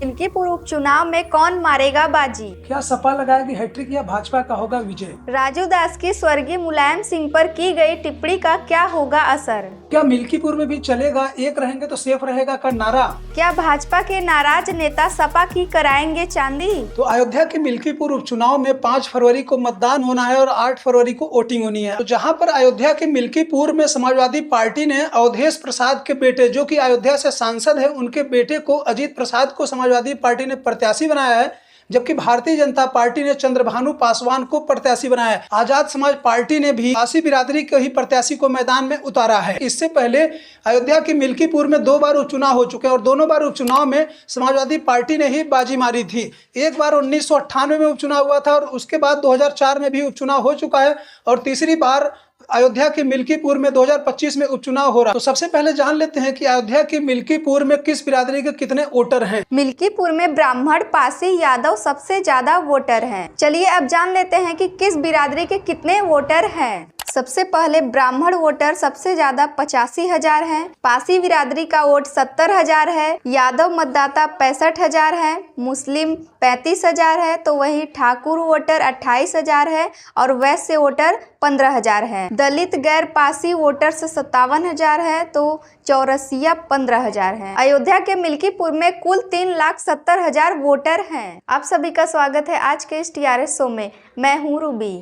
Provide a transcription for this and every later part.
मिल्कीपुर उपचुनाव में कौन मारेगा बाजी? क्या सपा लगाएगी हैट्रिक या भाजपा का होगा विजय? राजू दास की स्वर्गीय मुलायम सिंह पर की गई टिप्पणी का क्या होगा असर? क्या मिल्कीपुर में भी चलेगा एक रहेंगे तो सेफ रहेगा का नारा? क्या भाजपा के नाराज नेता सपा की कराएंगे चांदी? तो अयोध्या के मिल्कीपुर उपचुनाव में 5 फरवरी को मतदान होना है और 8 फरवरी को वोटिंग होनी है। तो जहां पर अयोध्या के मिल्कीपुर में समाजवादी पार्टी ने अवधेश प्रसाद के बेटे, जो कि अयोध्या से सांसद है, उनके बेटे को अजीत प्रसाद को समाजवादी पार्टी ने प्रत्याशी बनाया है, जबकि भारतीय जनता पार्टी ने चंद्रभानु पासवान को प्रत्याशी बनाया है। आजाद समाज पार्टी ने भी पासी बिरादरी के ही प्रत्याशी को मैदान में उतारा है। इससे पहले अयोध्या के मिल्कीपुर में 2 बार उपचुनाव हो चुके हैं और दोनों बार उपचुनाव में समाजवादी पार्टी ने ही बाजी मारी थी। एक बार 1998 में उपचुनाव हुआ था और उसके बाद 2004 में भी उपचुनाव हो चुका है और तीसरी बार अयोध्या के मिल्कीपुर में 2025 में उपचुनाव हो रहा है। तो सबसे पहले जान लेते हैं कि अयोध्या के मिल्कीपुर में किस बिरादरी के कितने वोटर हैं। मिल्कीपुर में ब्राह्मण, पासी, यादव सबसे ज्यादा वोटर हैं। चलिए अब जान लेते हैं कि किस बिरादरी के कितने वोटर हैं। सबसे पहले ब्राह्मण वोटर सबसे ज्यादा 85,000 हैं। पासी बिरादरी का वोट 70,000 है। यादव मतदाता 65,000 है। मुस्लिम 35,000 है। तो वहीं ठाकुर वोटर 28,000 है और वैश्य वोटर 15,000 है। दलित गैर पासी वोटर से 57,000 है। तो चौरसिया 15,000 है। अयोध्या के मिल्कीपुर में कुल 3,70,000 वोटर हैं। आप सभी का स्वागत है आज के इस TRS शो में। मैं हूँ रूबी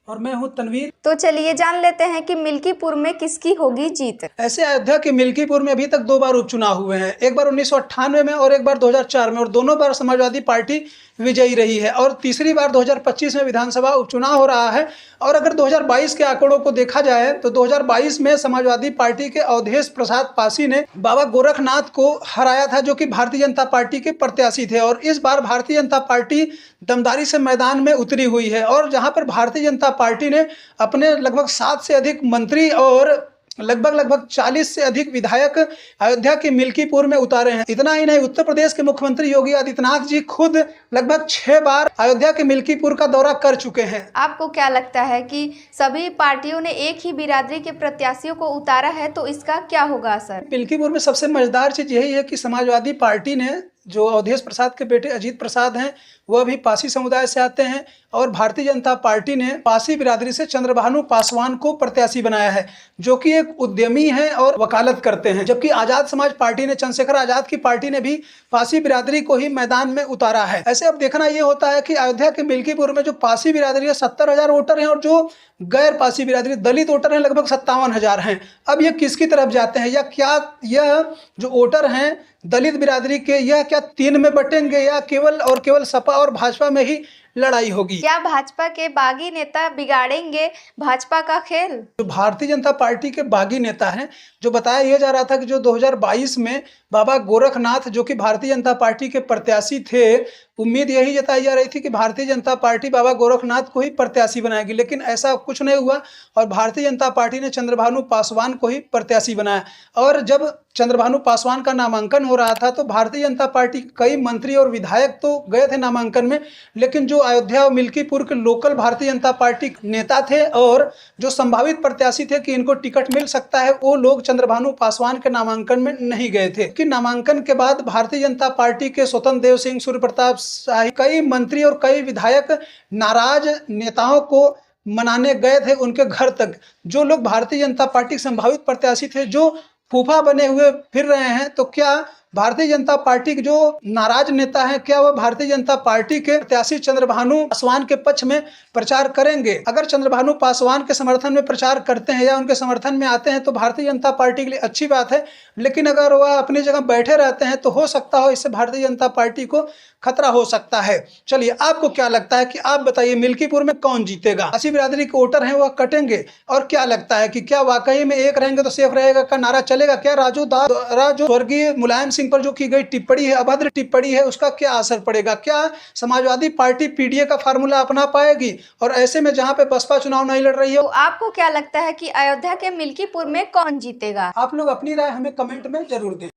और मैं हूं तनवीर। तो चलिए जान लेते हैं कि मिल्कीपुर में किसकी होगी जीत। ऐसे अयोध्या के मिल्कीपुर में अभी तक 2 बार उपचुनाव हुए हैं, एक बार 1998 में और एक बार 2004 में, और दोनों बार समाजवादी पार्टी विजयी रही है और तीसरी बार 2025 में विधानसभा उपचुनाव हो रहा है। और अगर 2022 के आंकड़ों को देखा जाए तो 2022 में समाजवादी पार्टी के अवधेश प्रसाद पासी ने बाबा गोरखनाथ को हराया था, जो कि भारतीय जनता पार्टी के प्रत्याशी थे। और इस बार भारतीय जनता पार्टी दमदारी से मैदान में उतरी हुई है और जहां पर भारतीय जनता पार्टी ने अपने लगभग 7 से अधिक मंत्री और लगभग 40 से अधिक विधायक अयोध्या के मिल्कीपुर में उतारे हैं। इतना ही नहीं, उत्तर प्रदेश के मुख्यमंत्री योगी आदित्यनाथ जी खुद लगभग 6 बार अयोध्या के मिल्कीपुर का दौरा कर चुके हैं। आपको क्या लगता है कि सभी पार्टियों ने एक ही बिरादरी के प्रत्याशियों को उतारा है, तो इसका क्या होगा असर? मिल्कीपुर में सबसे मजेदार चीज यही है कि समाजवादी पार्टी ने, जो अवधेश प्रसाद के बेटे अजीत प्रसाद हैं, वह भी पासी समुदाय से आते हैं और भारतीय जनता पार्टी ने पासी बिरादरी से चंद्रभानु पासवान को प्रत्याशी बनाया है, जो कि एक उद्यमी है और वकालत करते हैं। जबकि आजाद समाज पार्टी ने, चंद्रशेखर आजाद की पार्टी ने भी पासी बिरादरी को ही मैदान में उतारा है। ऐसे अब देखना ये होता है कि अयोध्या के मिल्कीपुर में जो पासी बिरादरी है 70,000 वोटर हैं और जो गैर पासी बिरादरी दलित वोटर हैं लगभग 57,000 हैं। अब ये किसकी तरफ जाते हैं, या क्या यह जो वोटर हैं दलित बिरादरी के, यह क्या 3 में बटेंगे या केवल सपा और भाजपा में ही लड़ाई होगी? क्या भाजपा के बागी नेता बिगाड़ेंगे भाजपा का खेल? जो भारतीय जनता पार्टी के बागी नेता हैं, जो बताया यह जा रहा था कि जो 2022 में बाबा गोरखनाथ, जो कि भारतीय जनता पार्टी के प्रत्याशी थे, उम्मीद यही जताई जा रही थी कि भारतीय जनता पार्टी बाबा गोरखनाथ को ही प्रत्याशी बनाएगी, लेकिन ऐसा कुछ नहीं हुआ और भारतीय जनता पार्टी ने चंद्रभानु पासवान को ही प्रत्याशी बनाया। और जब चंद्रभानु पासवान का नामांकन हो रहा था तो भारतीय जनता पार्टी के कई मंत्री और विधायक तो गए थे नामांकन में, लेकिन जो अयोध्या और मिल्कीपुर के लोकल भारतीय जनता पार्टी नेता थे और जो संभावित प्रत्याशी थे कि इनको टिकट मिल सकता है, वो लोग चंद्रभानु पासवान के नामांकन में नहीं गए थे। कि नामांकन के बाद भारतीय जनता पार्टी के स्वतंत्र देव सिंह, सूर्य प्रताप शाही, कई मंत्री और कई विधायक नाराज नेताओं को मनाने गए थे उनके घर तक। जो लोग भारतीय जनता पार्टी के संभावित प्रत्याशी थे, जो फूफा बने हुए फिर रहे हैं, तो क्या भारतीय जनता पार्टी के जो नाराज नेता हैं, क्या वह भारतीय जनता पार्टी के प्रत्याशी चंद्रभानु पासवान के पक्ष में प्रचार करेंगे? अगर चंद्रभानु पासवान के समर्थन में प्रचार करते हैं या उनके समर्थन में आते हैं तो भारतीय जनता पार्टी के लिए अच्छी बात है, लेकिन अगर वह अपनी जगह बैठे रहते हैं तो हो सकता हो इससे भारतीय जनता पार्टी को खतरा हो सकता है। चलिए आपको क्या लगता है कि आप बताइए मिल्कीपुर में कौन जीतेगा? पासी बिरादरी के वोटर हैं वह कटेंगे, और क्या लगता है कि क्या वाकई में एक रहेंगे तो सेफ रहेगा का नारा चलेगा? क्या राजू दास द्वारा जो स्वर्गीय मुलायम सिंह पर जो की गई टिप्पणी है, अभद्र टिप्पणी है, उसका क्या असर पड़ेगा? क्या समाजवादी पार्टी PDA का फार्मूला अपना पाएगी? और ऐसे में जहां पे बसपा चुनाव नहीं लड़ रही है, तो आपको क्या लगता है कि अयोध्या के मिल्कीपुर में कौन जीतेगा? आप लोग अपनी राय हमें कमेंट में जरूर दें।